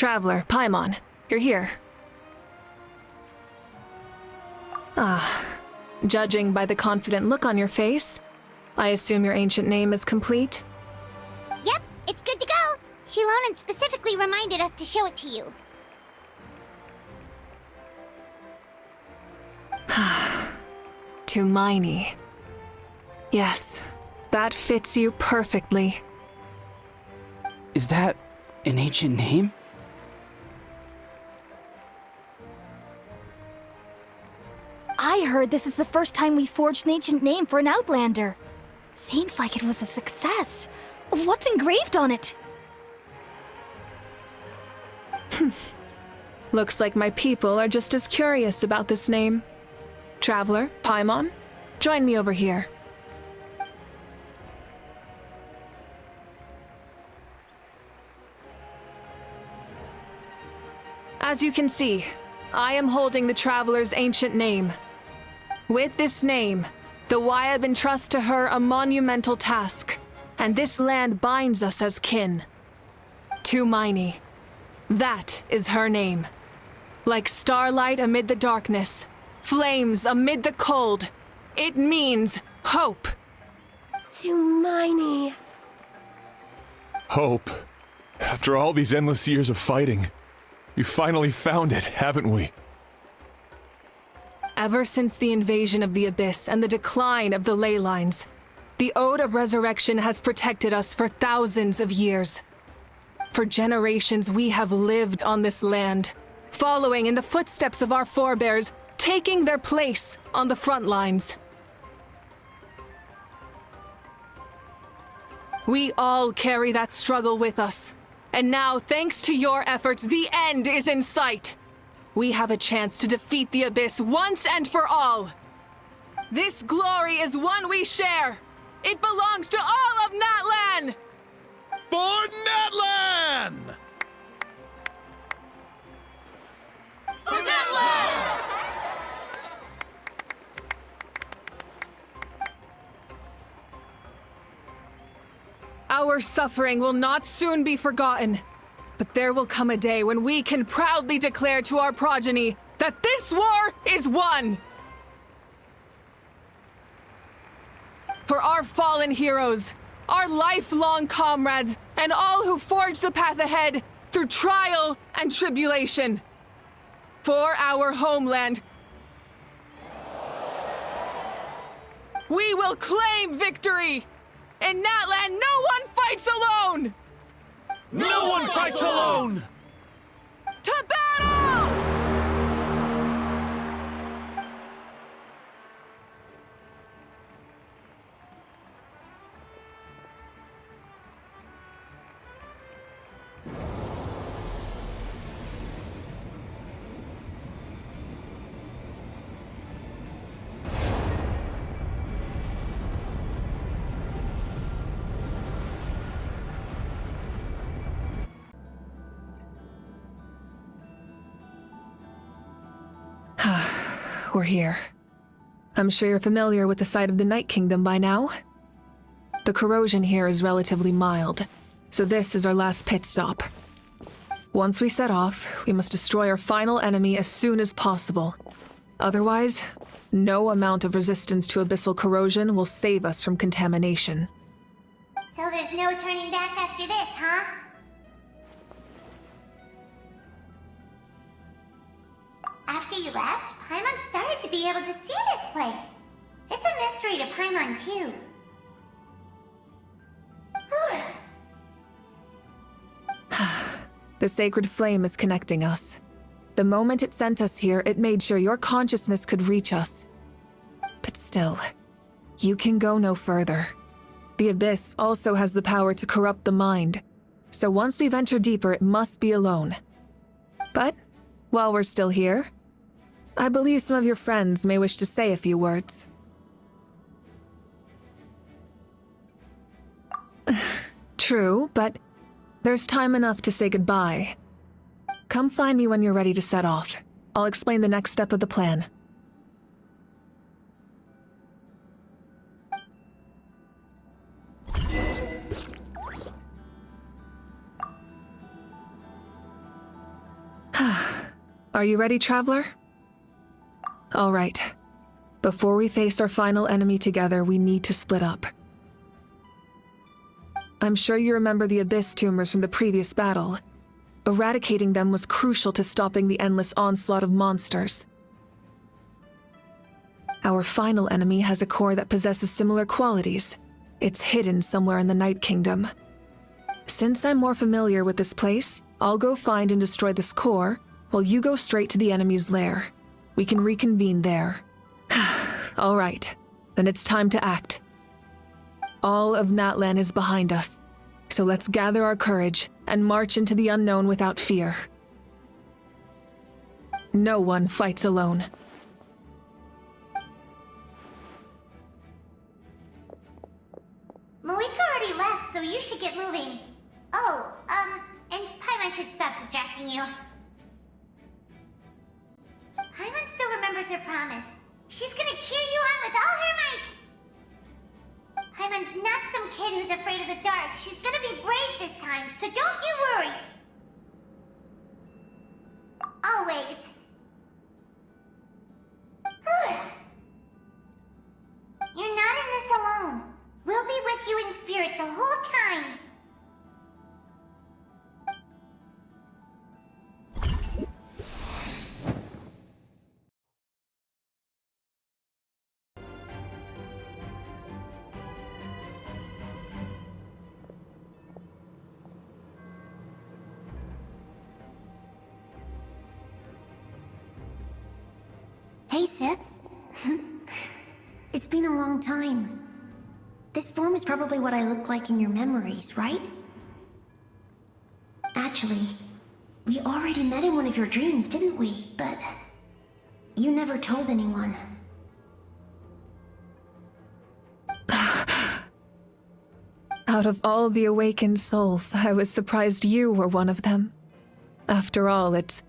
Traveler, Paimon, you're here. Ah, judging by the confident look on your face, I assume your ancient name is complete? Yep, it's good to go. Shilonan specifically reminded us to show it to you. Tumaini. Yes, that fits you perfectly. Is that an ancient name? I heard this is the first time we forged an ancient name for an Outlander. Seems like it was a success. What's engraved on it? Looks like my people are just as curious about this name. Traveler, Paimon, join me over here. As you can see, I am holding the Traveler's ancient name. With this name, the Wyab entrusts to her a monumental task, and this land binds us as kin. Tumaini. That is her name. Like starlight amid the darkness, flames amid the cold, it means hope. Tumaini. Hope. After all these endless years of fighting, we finally found it, haven't we? Ever since the invasion of the Abyss and the decline of the ley lines, the Ode of Resurrection has protected us for thousands of years. For generations we have lived on this land, following in the footsteps of our forebears, taking their place on the front lines. We all carry that struggle with us. And now, thanks to your efforts, the end is in sight. We have a chance to defeat the Abyss once and for all. This glory is one we share. It belongs to all of Natlan! For Natlan! For Natlan! Our suffering will not soon be forgotten. But there will come a day when we can proudly declare to our progeny that this war is won! For our fallen heroes, our lifelong comrades, and all who forge the path ahead through trial and tribulation. For our homeland, we will claim victory! In Natlan, no one fights alone! No one fights alone! To battle! We're here. I'm sure you're familiar with the site of the Night Kingdom by now. The corrosion here is relatively mild, so this is our last pit stop. Once we set off, we must destroy our final enemy as soon as possible. Otherwise, no amount of resistance to abyssal corrosion will save us from contamination. So there's no turning back after this, huh? After you left, Paimon started to be able to see this place. It's a mystery to Paimon, too. The sacred flame is connecting us. The moment it sent us here, it made sure your consciousness could reach us. But still, you can go no further. The Abyss also has the power to corrupt the mind, so once we venture deeper, it must be alone. But, while we're still here, I believe some of your friends may wish to say a few words. True, but there's time enough to say goodbye. Come find me when you're ready to set off. I'll explain the next step of the plan. Are you ready, traveler? All right. Before we face our final enemy together, we need to split up. I'm sure you remember the Abyss tumors from the previous battle. Eradicating them was crucial to stopping the endless onslaught of monsters. Our final enemy has a core that possesses similar qualities. It's hidden somewhere in the Night Kingdom. Since I'm more familiar with this place, I'll go find and destroy this core, while you go straight to the enemy's lair. We can reconvene there. All right, then it's time to act. All of Natlan is behind us, so let's gather our courage and march into the unknown without fear. No one fights alone. Malika already left, so you should get moving. Oh, and Paimon should stop distracting you. Paimon still remembers her promise. She's gonna cheer you on with all her might. Paimon's not some kid who's afraid of the dark. She's gonna be brave this time, so don't you worry. Always. You're not in this alone. We'll be with you in spirit the whole time. Hey, sis. It's been a long time. This form is probably what I look like in your memories, right? Actually, we already met in one of your dreams, didn't we? But you never told anyone. Out of all the awakened souls, I was surprised you were one of them. After all, it's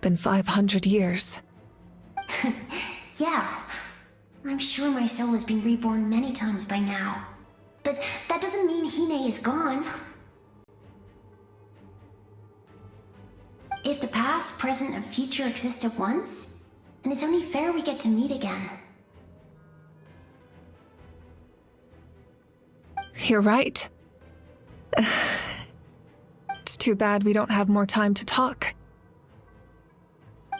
been 500 years. Yeah. I'm sure my soul has been reborn many times by now. But that doesn't mean Hine is gone. If the past, present, and future exist at once, then it's only fair we get to meet again. You're right. It's too bad we don't have more time to talk.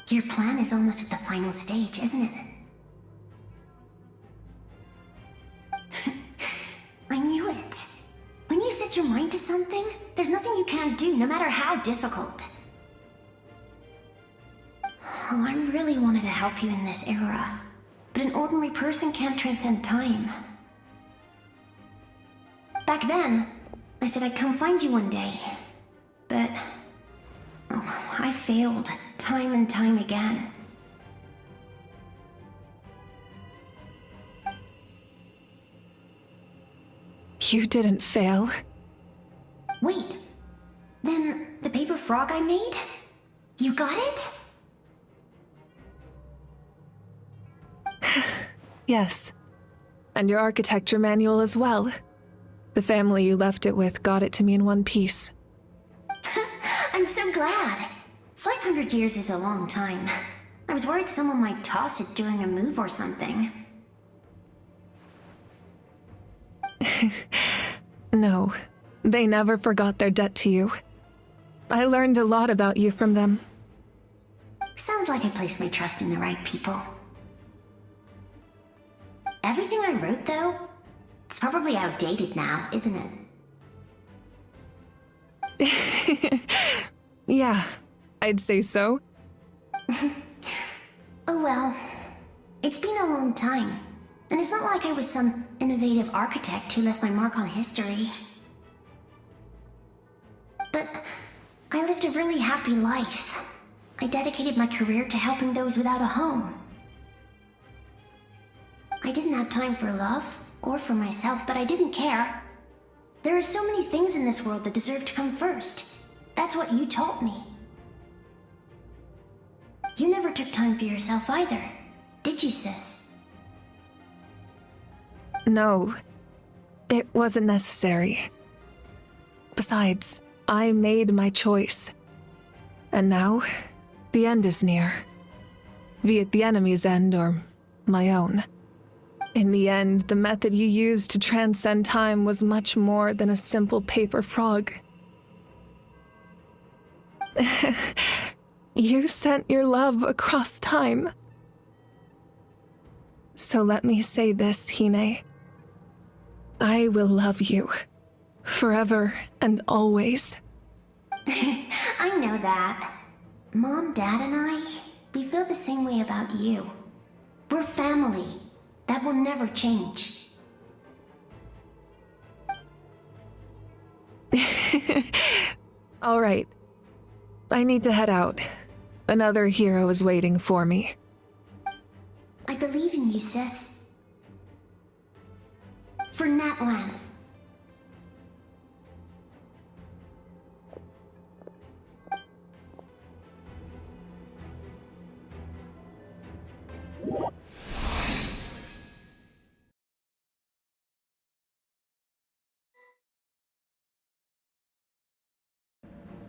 Your plan is almost at the final stage, isn't it? I knew it. When you set your mind to something, there's nothing you can't do, no matter how difficult. Oh, I really wanted to help you in this era, but an ordinary person can't transcend time. Back then, I said I'd come find you one day, but I failed time and time again. You didn't fail. Wait, then the paper frog I made? You got it? Yes. And your architecture manual as well. The family you left it with got it to me in one piece. I'm so glad. 500 years is a long time. I was worried someone might toss it during a move or something. No, they never forgot their debt to you. I learned a lot about you from them. Sounds like I placed my trust in the right people. Everything I wrote, though, it's probably outdated now, isn't it? Yeah, I'd say so. Oh well. It's been a long time. And it's not like I was some innovative architect who left my mark on history. But I lived a really happy life. I dedicated my career to helping those without a home. I didn't have time for love, or for myself, but I didn't care. There are so many things in this world that deserve to come first. That's what you taught me. You never took time for yourself either, did you, sis? No, it wasn't necessary. Besides, I made my choice. And now, The end is near. Be it the enemy's end or my own. In the end, the method you used to transcend time was much more than a simple paper frog. You sent your love across time. So let me say this, Hine. I will love you. Forever and always. I know that. Mom, Dad, and I, we feel the same way about you. We're family. That will never change. All right. I need to head out. Another hero is waiting for me. I believe in you, sis. For Natlan.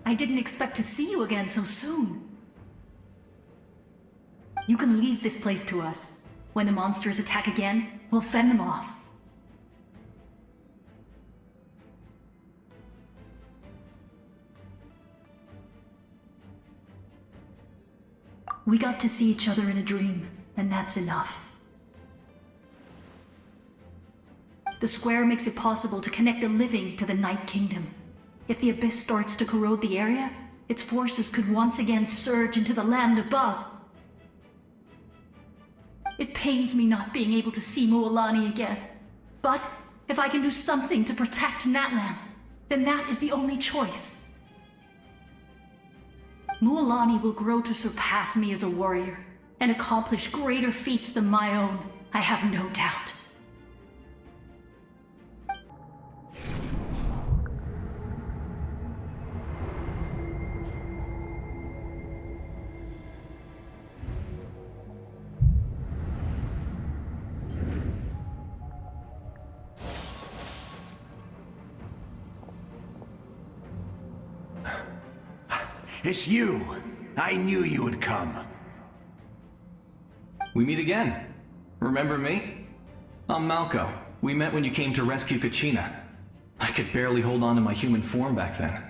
I didn't expect to see you again so soon. You can leave this place to us. When the monsters attack again, we'll fend them off. We got to see each other in a dream, and that's enough. The square makes it possible to connect the living to the Night Kingdom. If the abyss starts to corrode the area, its forces could once again surge into the land above. It pains me not being able to see Mualani again. But if I can do something to protect Natlan, then that is the only choice. Mualani will grow to surpass me as a warrior, and accomplish greater feats than my own, I have no doubt. It's you! I knew you would come. We meet again. Remember me? I'm Malco. We met when you came to rescue Kachina. I could barely hold on to my human form back then.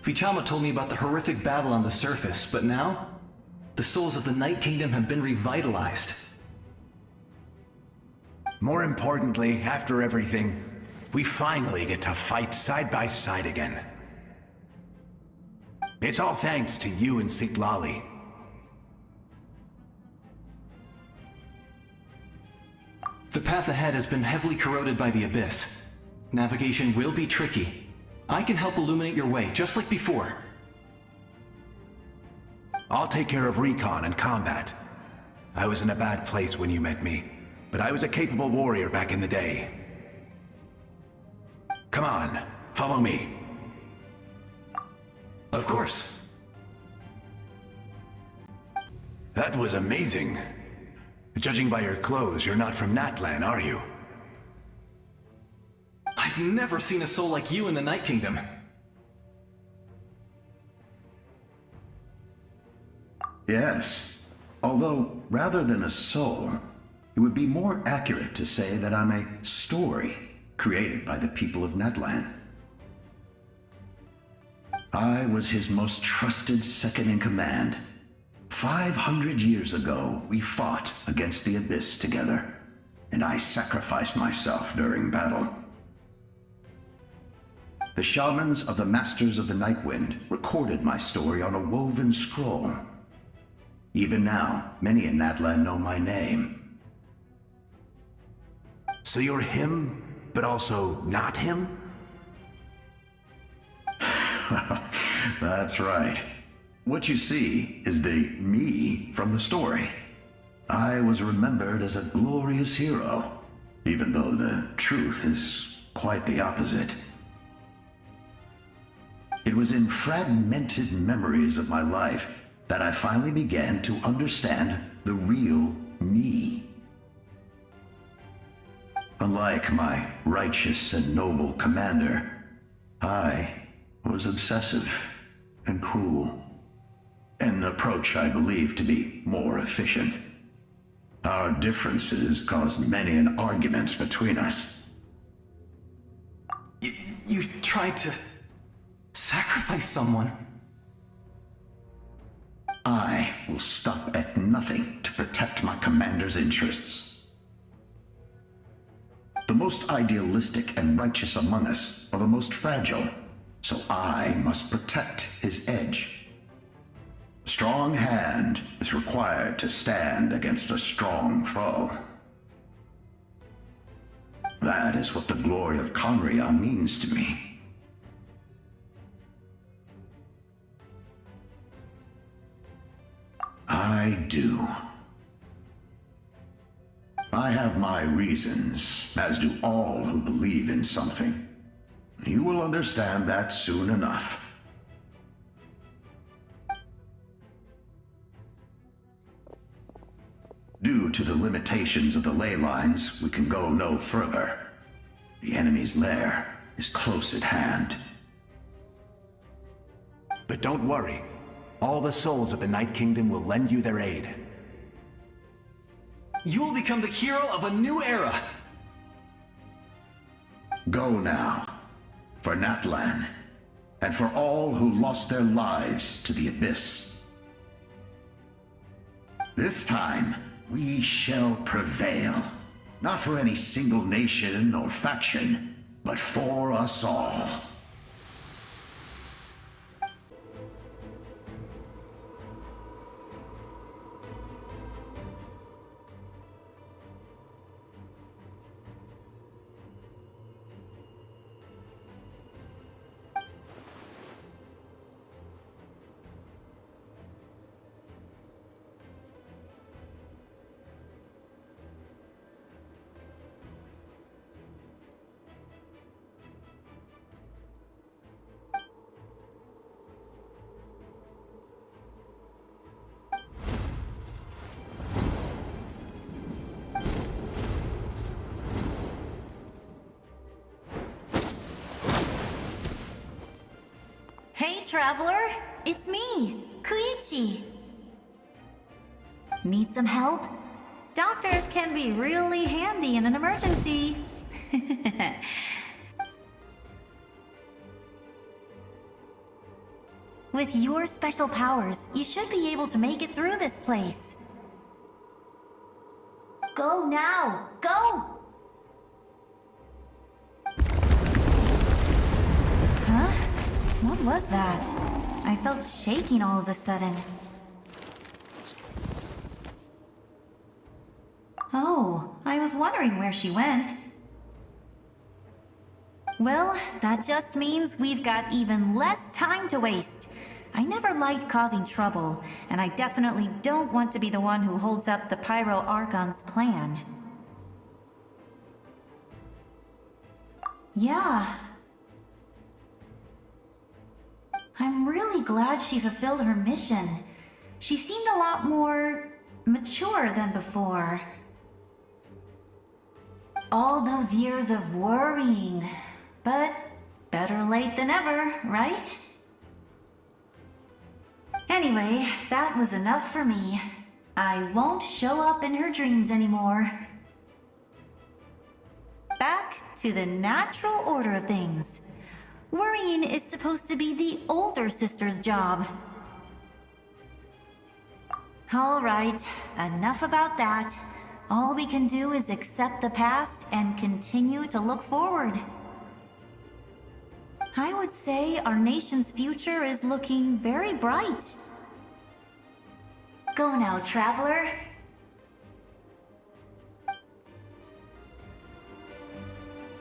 Vichama told me about the horrific battle on the surface, but now, the souls of the Night Kingdom have been revitalized. More importantly, after everything, we finally get to fight side by side again. It's all thanks to you and Sitlali. The path ahead has been heavily corroded by the abyss. Navigation will be tricky. I can help illuminate your way, just like before. I'll take care of recon and combat. I was in a bad place when you met me, but I was a capable warrior back in the day. Come on, follow me. Of course. That was amazing. Judging by your clothes, you're not from Natlan, are you? I've never seen a soul like you in the Night Kingdom. Yes. Although, rather than a soul, it would be more accurate to say that I'm a story created by the people of Natlan. I was his most trusted second-in-command. 500 years ago, we fought against the Abyss together, and I sacrificed myself during battle. The shamans of the Masters of the Night Wind recorded my story on a woven scroll. Even now, many in Natlan know my name. So you're him, but also not him? That's right. What you see is the me from the story. I was remembered as a glorious hero, even though the truth is quite the opposite. It was in fragmented memories of my life that I finally began to understand the real me. Unlike my righteous and noble commander, I was obsessive and cruel. An approach I believe to be more efficient. Our differences caused many an arguments between us. You tried to sacrifice someone. I will stop at nothing to protect my commander's interests. The most idealistic and righteous among us are the most fragile, so I must protect his edge. A strong hand is required to stand against a strong foe. That is what the glory of Conria means to me. I do. I have my reasons, as do all who believe in something. You will understand that soon enough. Due to the limitations of the ley lines, we can go no further. The enemy's lair is close at hand. But don't worry. All the souls of the Night Kingdom will lend you their aid. You will become the hero of a new era. Go now, for Natlan, and for all who lost their lives to the Abyss. This time, we shall prevail, not for any single nation or faction, but for us all. Hey, traveler! It's me, Koichi. Need some help? Doctors can be really handy in an emergency. With your special powers, you should be able to make it through this place. Go now! Go! Huh? What was that? I felt shaking all of a sudden. Oh, I was wondering where she went. Well, that just means we've got even less time to waste. I never liked causing trouble, and I definitely don't want to be the one who holds up the Pyro Archon's plan. Yeah. I'm really glad she fulfilled her mission. She seemed a lot more mature than before. All those years of worrying, but better late than ever, right? Anyway, that was enough for me. I won't show up in her dreams anymore. Back to the natural order of things. Worrying is supposed to be the older sister's job. All right, enough about that. All we can do is accept the past and continue to look forward. I would say our nation's future is looking very bright. Go now, traveler.